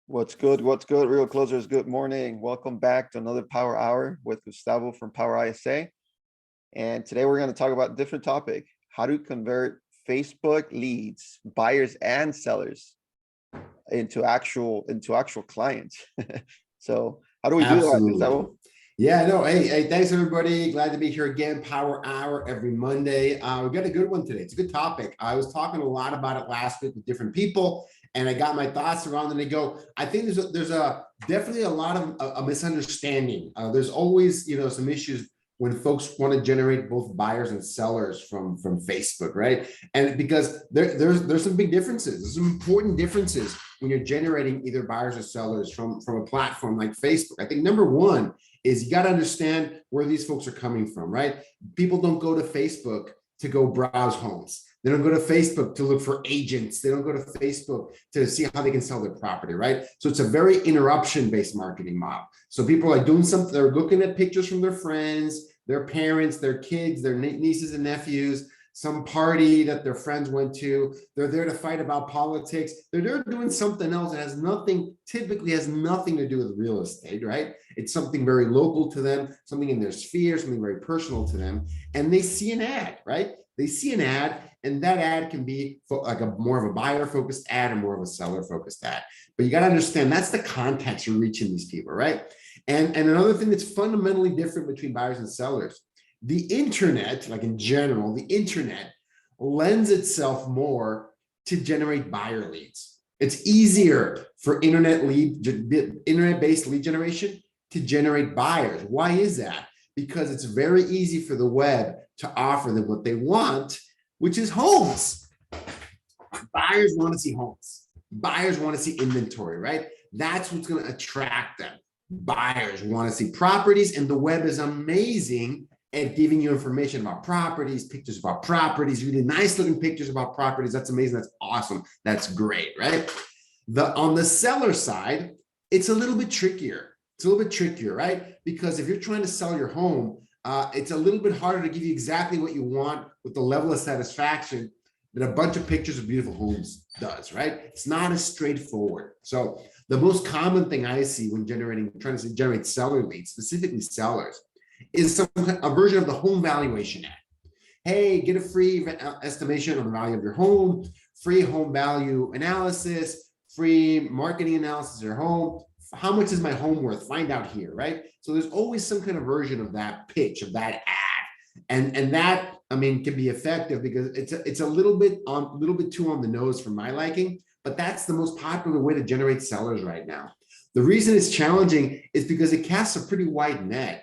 What's good? What's good? Real closers, good morning. Welcome back to another Power Hour with Gustavo from Power ISA. And today we're going to talk about a different topic, how to convert Facebook leads, buyers and sellers into actual clients. So how do we do that, Absolutely. Gustavo? Yeah, no, hey, thanks everybody. Glad to be here again. Power Hour every Monday. We've got a good one today. It's a good topic. I was talking a lot about it last week with different people, and I got my thoughts around and they go, I think there's definitely a lot of a misunderstanding. There's always, some issues when folks want to generate both buyers and sellers from Facebook, right? And because there's some big differences. There's some important differences when you're generating either buyers or sellers from a platform like Facebook. I think number one is you got to understand where these folks are coming from, right? People don't go to Facebook to go browse homes. They don't go to Facebook to look for agents. They don't go to Facebook to see how they can sell their property, right? So it's a very interruption-based marketing model. So people are doing something, they're looking at pictures from their friends, their parents, their kids, their nieces and nephews, some party that their friends went to. They're there to fight about politics. They're there doing something else that typically has nothing to do with real estate, right? It's something very local to them, something in their sphere, something very personal to them. And they see an ad, right? They see an ad, and that ad can be like a more of a buyer-focused ad and more of a seller-focused ad. But you got to understand that's the context you're reaching these people, right? And another thing that's fundamentally different between buyers and sellers, the internet, like in general, the internet lends itself more to generate buyer leads. It's easier for internet-based lead generation to generate buyers. Why is that? Because it's very easy for the web to offer them what they want, which is homes. Buyers want to see homes. Buyers want to see inventory, right? That's what's going to attract them. Buyers want to see properties, and the web is amazing at giving you information about properties, pictures about properties, really nice looking pictures about properties. That's amazing. That's awesome. That's great, right? On the seller side, it's a little bit trickier. It's a little bit trickier, right? Because if you're trying to sell your home, it's a little bit harder to give you exactly what you want with the level of satisfaction that a bunch of pictures of beautiful homes does, right? It's not as straightforward. So the most common thing I see when trying to generate seller leads, specifically sellers, is a version of the home valuation ad. Hey, get a free estimation on the value of your home, free home value analysis, free marketing analysis of your home. How much is my home worth? Find out here, right? So there's always some kind of version of that pitch, of that ad. And that, can be effective because it's a little bit too on the nose for my liking, but that's the most popular way to generate sellers right now. The reason it's challenging is because it casts a pretty wide net.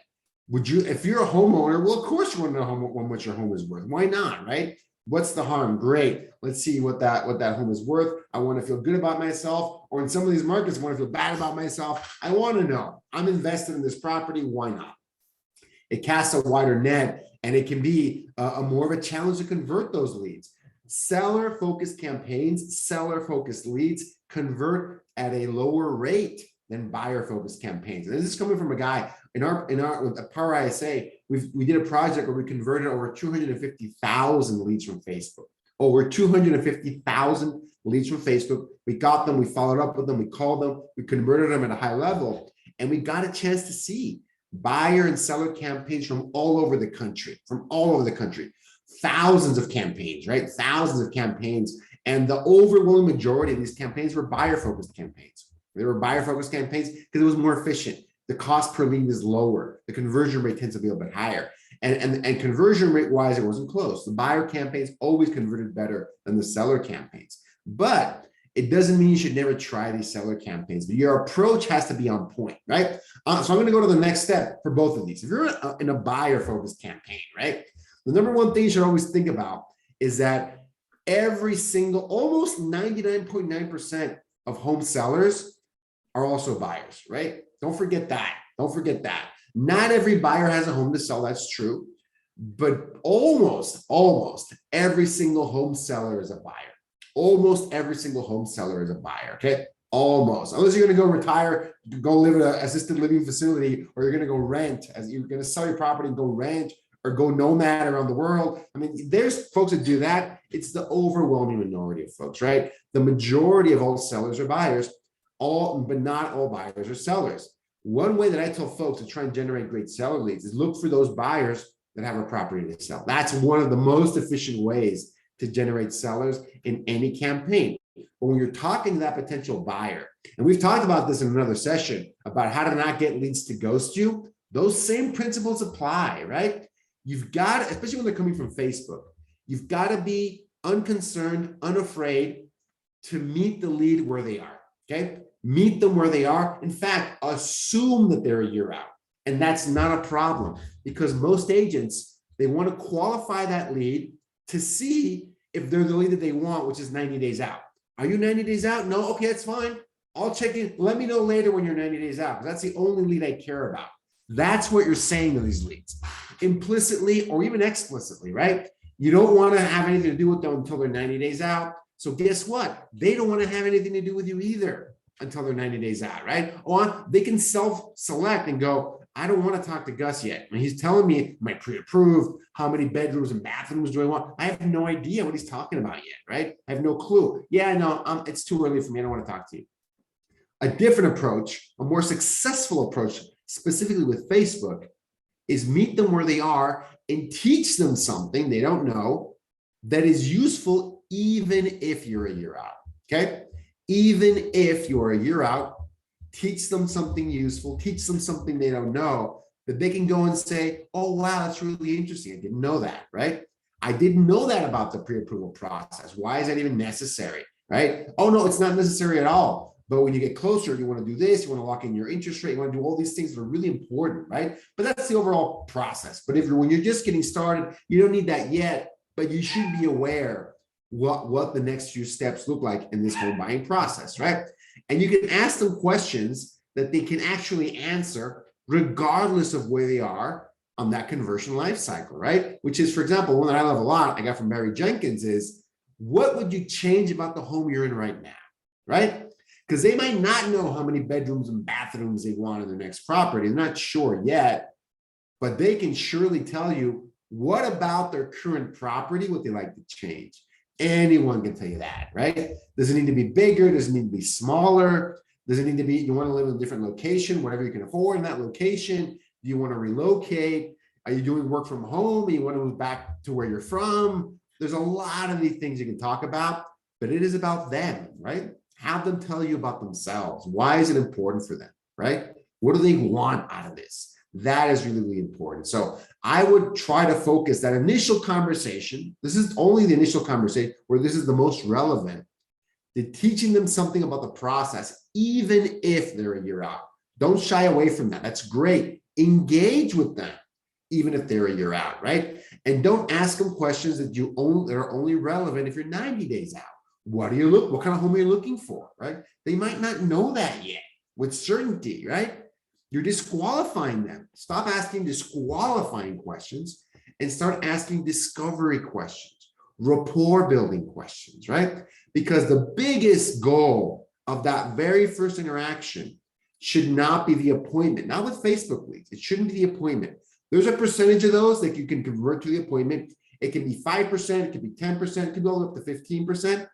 If you're a homeowner, well, of course you want to know how much your home is worth. Why not, right? What's the harm? Great. Let's see what that home is worth. I want to feel good about myself, or in some of these markets, I want to feel bad about myself. I want to know I'm invested in this property. Why not? It casts a wider net, and it can be a more of a challenge to convert those leads. Seller-focused campaigns, seller-focused leads convert at a lower rate than buyer-focused campaigns. And this is coming from a guy with Power ISA. We did a project where we converted over 250,000 leads from Facebook. Over 250,000 leads from Facebook. We got them, we followed up with them, we called them, we converted them at a high level, and we got a chance to see buyer and seller campaigns from all over the country, Thousands of campaigns, right? Thousands of campaigns. And the overwhelming majority of these campaigns were buyer-focused campaigns. They were buyer-focused campaigns because it was more efficient. The cost per lead is lower. The conversion rate tends to be a bit higher. And conversion rate wise, it wasn't close. The buyer campaigns always converted better than the seller campaigns. But it doesn't mean you should never try these seller campaigns, but your approach has to be on point, right? So I'm going to go to the next step for both of these. If you're in a buyer-focused campaign, right? The number one thing you should always think about is that almost 99.9% of home sellers are also buyers, right? Don't forget that. Not every buyer has a home to sell. That's true. But almost every single home seller is a buyer. Almost every single home seller is a buyer, okay? Almost. Unless you're going to go retire, go live in an assisted living facility, or you're going to go rent, as you're going to sell your property and go rent or go nomad around the world. There's folks that do that. It's the overwhelming minority of folks, right? The majority of all sellers are buyers. but not all buyers are sellers. One way that I tell folks to try and generate great seller leads is look for those buyers that have a property to sell. That's one of the most efficient ways to generate sellers in any campaign. But when you're talking to that potential buyer, and we've talked about this in another session about how to not get leads to ghost you, those same principles apply, right? You've got, especially when they're coming from Facebook, you've got to be unconcerned, unafraid to meet the lead where they are, okay? Meet them where they are. In fact, assume that they're a year out. And that's not a problem because most agents, they want to qualify that lead to see if they're the lead that they want, which is 90 days out. Are you 90 days out? No, okay, that's fine. I'll check in. Let me know later when you're 90 days out, because that's the only lead I care about. That's what you're saying to these leads, implicitly or even explicitly, right? You don't want to have anything to do with them until they're 90 days out. So guess what? They don't want to have anything to do with you either until they're 90 days out, right? Or they can self-select and go, I don't want to talk to Gus yet. When he's telling me my pre-approved, how many bedrooms and bathrooms do I want? I have no idea what he's talking about yet, right? I have no clue. Yeah, no, it's too early for me. I don't want to talk to you. A different approach, a more successful approach, specifically with Facebook, is meet them where they are and teach them something they don't know that is useful even if you're a year out, okay? Even if you're a year out, teach them something useful, teach them something they don't know, that they can go and say, oh, wow, that's really interesting. I didn't know that, right? I didn't know that about the pre-approval process. Why is that even necessary, right? Oh, no, it's not necessary at all. But when you get closer, you want to do this, you want to lock in your interest rate, you want to do all these things that are really important, right? But that's the overall process. But when you're just getting started, you don't need that yet, but you should be aware what the next few steps look like in this home buying process, right? And you can ask them questions that they can actually answer regardless of where they are on that conversion life cycle, right? Which is, for example, one that I love a lot, I got from Barry Jenkins is, what would you change about the home you're in right now, right? Because they might not know how many bedrooms and bathrooms they want in their next property. They're not sure yet, but they can surely tell you what about their current property would they like to change. Anyone can tell you that, right? Does it need to be bigger? Does it need to be smaller? Does it need to be, you want to live in a different location, whatever you can afford in that location? Do you want to relocate? Are you doing work from home? You want to move back to where you're from? There's a lot of these things you can talk about, but it is about them, right? Have them tell you about themselves. Why is it important for them, right? What do they want out of this? That is really, really important. So I would try to focus that initial conversation. This is only the initial conversation where this is the most relevant. To teaching them something about the process, even if they're a year out. Don't shy away from that. That's great. Engage with them, even if they're a year out, right? And don't ask them questions that are only relevant if you're 90 days out. What kind of home are you looking for, right? They might not know that yet with certainty, right? You're disqualifying them. Stop asking disqualifying questions and start asking discovery questions, rapport building questions, right? Because the biggest goal of that very first interaction should not be the appointment, not with Facebook leads. It shouldn't be the appointment. There's a percentage of those that you can convert to the appointment. It can be 5%, it could be 10%, it could go up to 15%,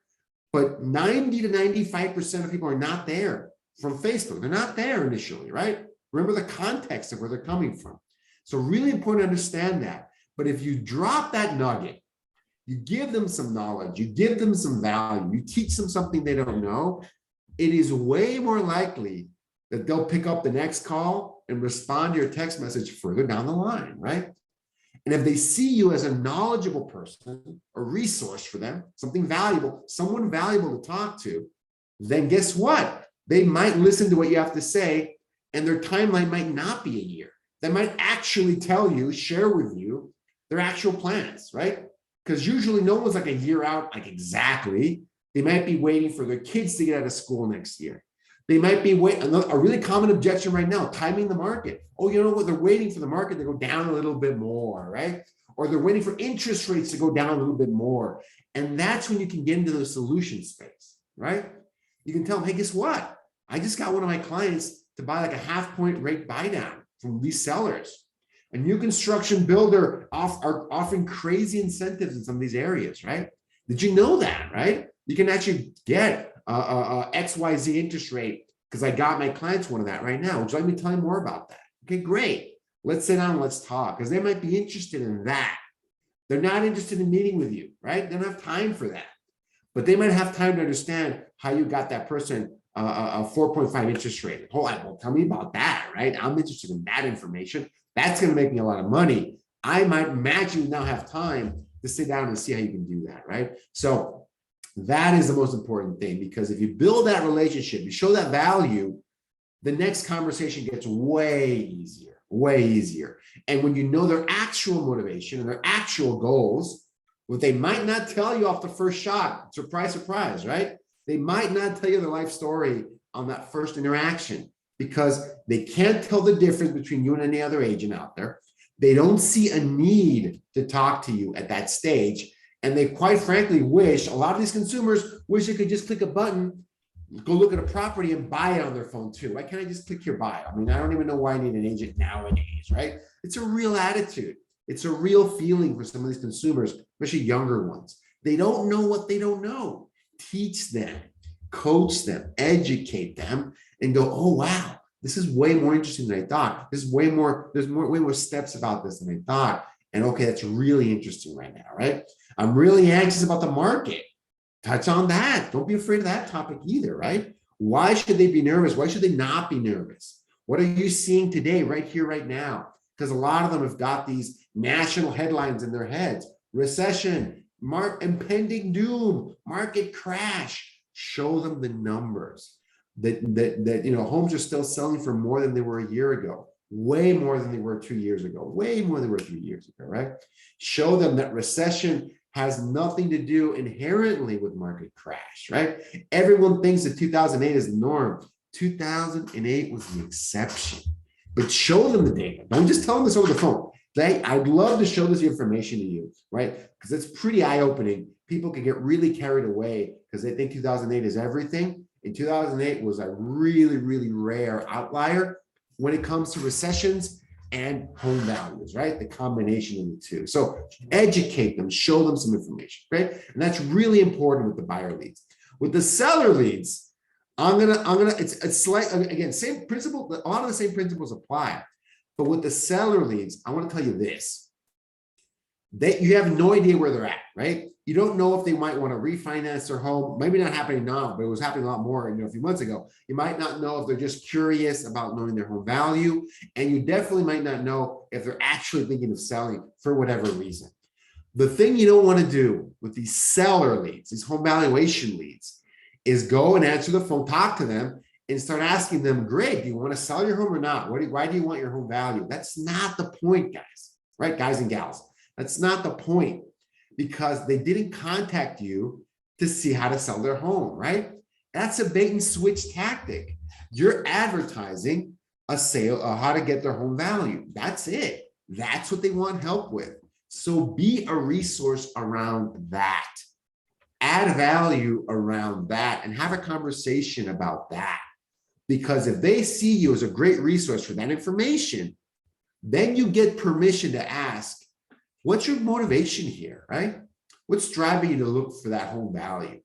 but 90 to 95% of people are not there from Facebook. They're not there initially, right? Remember the context of where they're coming from. So really important to understand that. But if you drop that nugget, you give them some knowledge, you give them some value, you teach them something they don't know, it is way more likely that they'll pick up the next call and respond to your text message further down the line, right? And if they see you as a knowledgeable person, a resource for them, something valuable, someone valuable to talk to, then guess what? They might listen to what you have to say, and their timeline might not be a year. They might actually tell you, share with you their actual plans, right? Because usually no one's like a year out, like exactly. They might be waiting for their kids to get out of school next year. They might be waiting, a really common objection right now, timing the market. Oh, you know what? They're waiting for the market to go down a little bit more, right? Or they're waiting for interest rates to go down a little bit more. And that's when you can get into the solution space, right? You can tell them, hey, guess what? I just got one of my clients to buy like a 0.5 point rate buy down from these sellers. A new construction builder are offering crazy incentives in some of these areas, right? Did you know that, right? You can actually get a XYZ interest rate because I got my clients one of that right now. Would you like me to tell you more about that? Okay, great. Let's sit down and let's talk, because they might be interested in that. They're not interested in meeting with you, right? They don't have time for that. But they might have time to understand how you got that person a 4.5 interest rate. Hold on, well, tell me about that, right? I'm interested in that information. That's going to make me a lot of money. I might imagine you now have time to sit down and see how you can do that, right? So that is the most important thing, because if you build that relationship, you show that value, the next conversation gets way easier, way easier. And when you know their actual motivation and their actual goals, what they might not tell you off the first shot, surprise, surprise, right? They might not tell you their life story on that first interaction, because they can't tell the difference between you and any other agent out there. They don't see a need to talk to you at that stage. And they quite frankly wish, a lot of these consumers wish they could just click a button, go look at a property and buy it on their phone too. Why can't I just click here, buy it? I mean, I don't even know why I need an agent nowadays, right? It's a real attitude. It's a real feeling for some of these consumers, especially younger ones. They don't know what they don't know. Teach them, coach them, educate them, and go, oh, wow, this is way more interesting than I thought. This is way more, there's way more steps about this than I thought. And okay, that's really interesting right now, right? I'm really anxious about the market. Touch on that. Don't be afraid of that topic either, right? Why should they be nervous? Why should they not be nervous? What are you seeing today, right here, right now? Because a lot of them have got these national headlines in their heads. Recession, impending doom, market crash. Show them the numbers. That homes are still selling for more than they were a year ago. Way more than they were 2 years ago. Way more than they were 3 years ago, right? Show them that recession has nothing to do inherently with market crash, right? Everyone thinks that 2008 is the norm. 2008 was the exception. But show them the data. Don't just tell them this over the phone. I'd love to show this information to you, right? Because it's pretty eye-opening. People can get really carried away because they think 2008 is everything. And 2008 was a really, really rare outlier when it comes to recessions and home values, right? The combination of the two. So educate them, show them some information, right? And that's really important with the buyer leads. With the seller leads, it's slight, again, same principle, a lot of the same principles apply. But with the seller leads, I want to tell you this, that you have no idea where they're at, right? You don't know if they might want to refinance their home. Maybe not happening now, but it was happening a lot more, a few months ago. You might not know if they're just curious about knowing their home value. And you definitely might not know if they're actually thinking of selling for whatever reason. The thing you don't want to do with these seller leads, these home valuation leads, is go and answer the phone, talk to them, and start asking them, great, do you want to sell your home or not? Why do you want your home value? That's not the point, guys, right? Guys and gals, that's not the point, because they didn't contact you to see how to sell their home, right? That's a bait and switch tactic. You're advertising a sale, how to get their home value. That's it. That's what they want help with. So be a resource around that. Add value around that and have a conversation about that. Because if they see you as a great resource for that information, then you get permission to ask, what's your motivation here, right? What's driving you to look for that home value?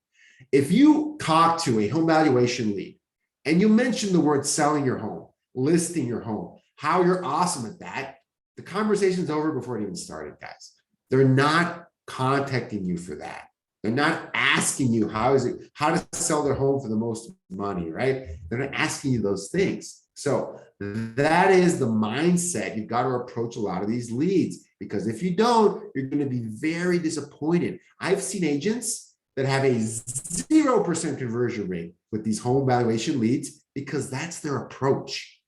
If you talk to a home valuation lead and you mention the word selling your home, listing your home, how you're awesome at that, the conversation's over before it even started, guys. They're not contacting you for that. They're not asking you how to sell their home for the most money, right? They're not asking you those things. So that is the mindset you've got to approach a lot of these leads, because if you don't, you're going to be very disappointed. I've seen agents that have a 0% conversion rate with these home valuation leads because that's their approach.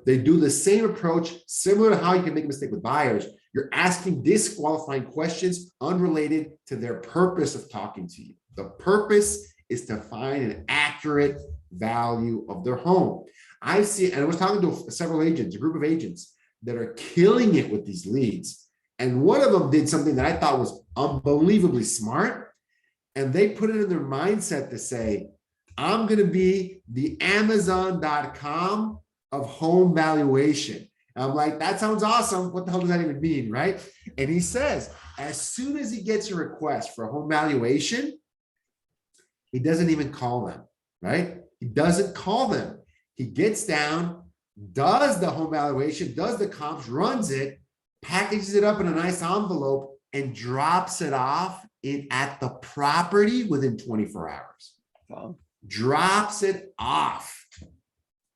They do the same approach, similar to how you can make a mistake with buyers. You're asking disqualifying questions unrelated to their purpose of talking to you. The purpose is to find an accurate value of their home. I see, and I was talking to several agents, a group of agents that are killing it with these leads. And one of them did something that I thought was unbelievably smart. And they put it in their mindset to say, I'm going to be the Amazon.com of home valuation. And I'm like, that sounds awesome. What the hell does that even mean, right? And he says, as soon as he gets a request for a home valuation, he doesn't even call them, right? He doesn't call them. He gets down, does the home valuation, does the comps, runs it, packages it up in a nice envelope, and drops it off at the property within 24 hours. Wow. Drops it off,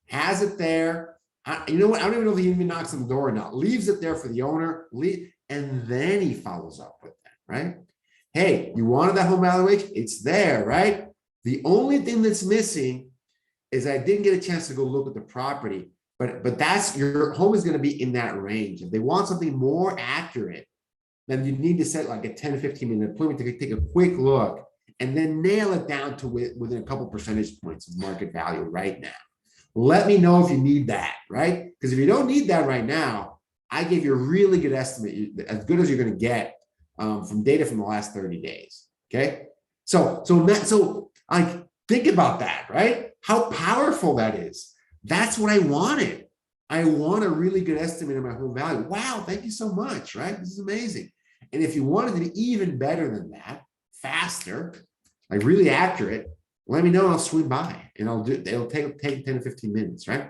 has it there. You know what? I don't even know if he even knocks on the door or not. Leaves it there for the owner, and then he follows up with that, right? Hey, you wanted that home valuation? It's there, right? The only thing that's missing is I didn't get a chance to go look at the property, but that's your home is going to be in that range. If they want something more accurate, then you need to set like a 10 to 15 minute appointment to take a quick look and then nail it down to within a couple percentage points of market value right now. Let me know if you need that, right? Because if you don't need that right now, I gave you a really good estimate, as good as you're going to get from data from the last 30 days. Okay. So like, think about that, right? How powerful that is. That's what I wanted. I want a really good estimate of my home value. Wow. Thank you so much. Right. This is amazing. And if you wanted to be even better than that, faster, like really accurate, let me know and I'll swing by and it'll take 10 to 15 minutes, right?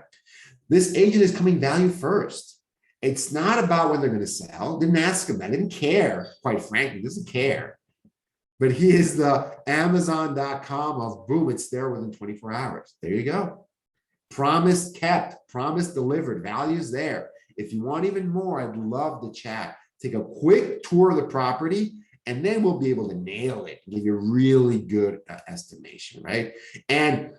This agent is coming value first. It's not about when they're going to sell. Didn't ask him that. Didn't care, quite frankly, doesn't care. But he is the Amazon.com of boom, it's there within 24 hours. There you go. Promise kept, promise delivered, value's there. If you want even more, I'd love to chat. Take a quick tour of the property, and then we'll be able to nail it, give you a really good estimation, right? And,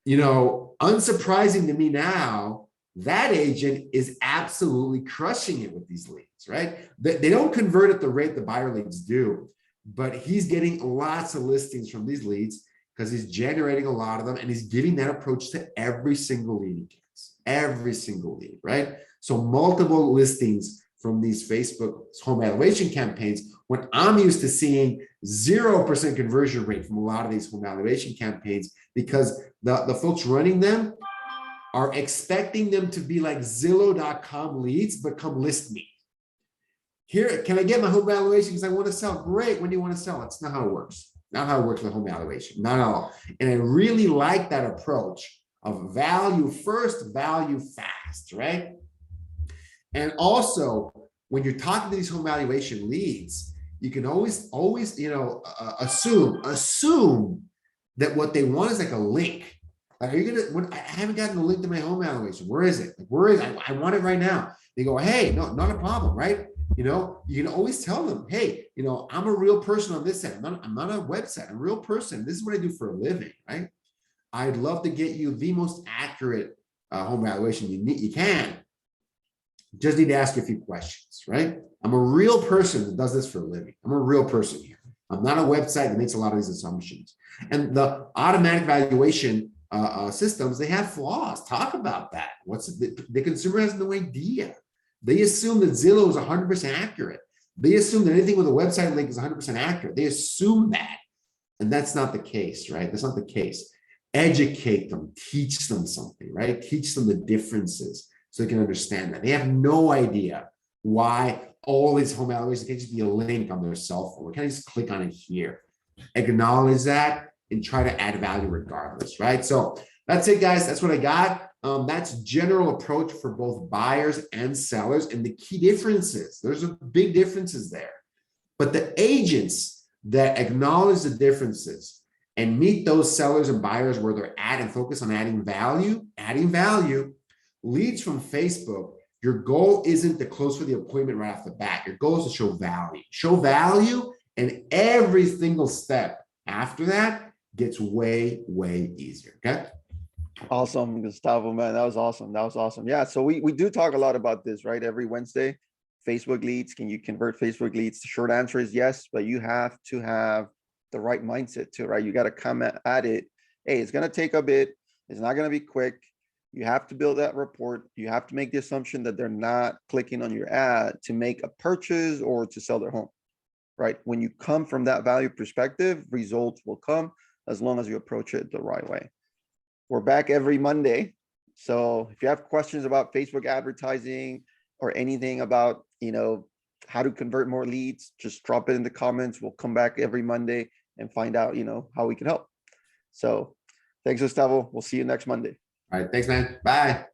you know, unsurprising to me now, that agent is absolutely crushing it with these leads, right? They don't convert at the rate the buyer leads do, but he's getting lots of listings from these leads because he's generating a lot of them, and he's giving that approach to every single lead he gets, every single lead, right? So multiple listings from these Facebook home valuation campaigns, when I'm used to seeing 0% conversion rate from a lot of these home valuation campaigns, because the folks running them are expecting them to be like Zillow.com leads, but come list me. Here, can I get my home valuation because I want to sell? Great. When do you want to sell? That's not how it works. Not how it works with home valuation. Not at all. And I really like that approach of value first, value fast, right? And also, when you're talking to these home valuation leads, you can always, you know, assume that what they want is like a link. Like, are you gonna? I haven't gotten a link to my home valuation. Where is it? Like, where is it? I want it right now. They go, hey, no, not a problem, right? You know, you can always tell them, hey, you know, I'm a real person on this end. I'm not a website. I'm a real person. This is what I do for a living, right? I'd love to get you the most accurate home valuation you can. Just need to ask you a few questions, right? I'm a real person that does this for a living. I'm a real person here. I'm not a website that makes a lot of these assumptions. And the automatic valuation systems, they have flaws. Talk about that. The consumer has no idea. They assume that Zillow is 100% accurate. They assume that anything with a website link is 100% accurate. They assume that. And that's not the case, right? That's not the case. Educate them, teach them something, right? Teach them the differences so they can understand that. They have no idea why all these home valuations can't just be a link on their cell phone. We can't just click on it here. Acknowledge that and try to add value regardless, right? So that's it, guys. That's what I got. That's general approach for both buyers and sellers. And the key differences, there's a big differences there. But the agents that acknowledge the differences and meet those sellers and buyers where they're at and focus on adding value, leads from Facebook, your goal isn't to close for the appointment right off the bat. Your goal is to show value. Show value, and every single step after that gets way, way easier, okay? Awesome, Gustavo, man. That was awesome. That was awesome. Yeah, so we do talk a lot about this, right? Every Wednesday, Facebook leads. Can you convert Facebook leads? The short answer is yes, but you have to have the right mindset too, right? You got to come at it. Hey, it's going to take a bit. It's not going to be quick. You have to build that report. You have to make the assumption that they're not clicking on your ad to make a purchase or to sell their home, right? When you come from that value perspective, results will come as long as you approach it the right way. We're back every Monday. So if you have questions about Facebook advertising or anything about, you know, how to convert more leads, just drop it in the comments. We'll come back every Monday and find out, you know, how we can help. So thanks, Gustavo. We'll see you next Monday. All right, thanks, man. Bye.